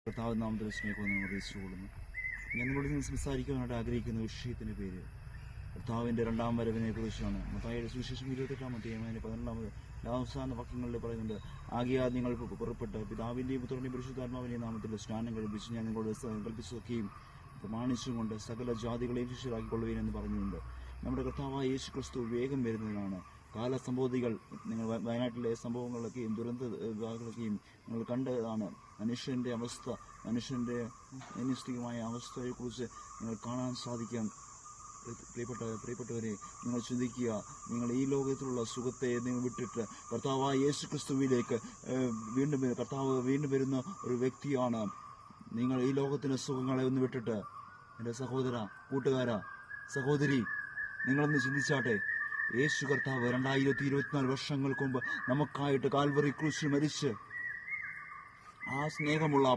കർത്താവ് നാമത്തിൽ സ്നേഹം നമ്മൾ അറിയിച്ചുകൊള്ളുന്നു. ഞാൻ നിങ്ങളോട് നിന്ന് സംസാരിക്കാനായിട്ട് ആഗ്രഹിക്കുന്ന വിഷയത്തിൻ്റെ പേര് കർത്താവിൻ്റെ രണ്ടാം വരവിനെ കുറിച്ചാണ്. മത്തായിയുടെ സുവിശേഷം 28-ാം അധ്യായം 14 അവസാന വാക്യങ്ങളിൽ പറയുന്നുണ്ട്, ആകയാൽ നിങ്ങൾ പുറപ്പെട്ട് പിതാവിൻ്റെയും പുത്രൻ്റെയും പരിശുദ്ധാത്മാവിൻ്റെയും നാമത്തിൽ സ്നാനം കഴിപ്പിച്ച് ഞാൻ നിങ്ങളോട് കൽപ്പിച്ചൊക്കെയും പ്രമാണിച്ചും കൊണ്ട് സകല ജാതികളെയും ശിഷ്യരാക്കിക്കൊള്ളുകയും എന്ന് പറഞ്ഞുകൊണ്ട് നമ്മുടെ കർത്താവായ യേശു ക്രിസ്തു വേഗം വരുന്നതിനാണ്. കാലസംഭവതികൾ നിങ്ങൾ വയനാട്ടിലെ സംഭവങ്ങളൊക്കെയും ദുരന്ത വിഭാഗങ്ങളൊക്കെയും നിങ്ങൾ കണ്ടതാണ്. മനുഷ്യൻ്റെ അവസ്ഥ, മനുഷ്യൻ്റെ അനിശ്ചിതമായ അവസ്ഥയെക്കുറിച്ച് നിങ്ങൾ കാണാൻ സാധിക്കാം. പ്രിയപ്പെട്ടവരെ, നിങ്ങൾ ചിന്തിക്കുക, നിങ്ങൾ ഈ ലോകത്തിലുള്ള സുഖത്തെ നിങ്ങൾ വിട്ടിട്ട് കർത്താവായ യേശു ക്രിസ്തുവിലേക്ക് കർത്താവ് വീണ്ടും വരുന്ന ഒരു വ്യക്തിയാണ്. നിങ്ങൾ ഈ ലോകത്തിൻ്റെ സുഖങ്ങളെ ഒന്ന് വിട്ടിട്ട്, എൻ്റെ സഹോദര, കൂട്ടുകാര, സഹോദരി, നിങ്ങളൊന്ന് ചിന്തിച്ചാട്ടെ. യേശു കർത്താവ് 2024 വർഷങ്ങൾക്ക് മുമ്പ് നമുക്കായിട്ട് കാൽവറി ക്രൂശിൽ മരിച്ച് ആ സ്നേഹമുള്ള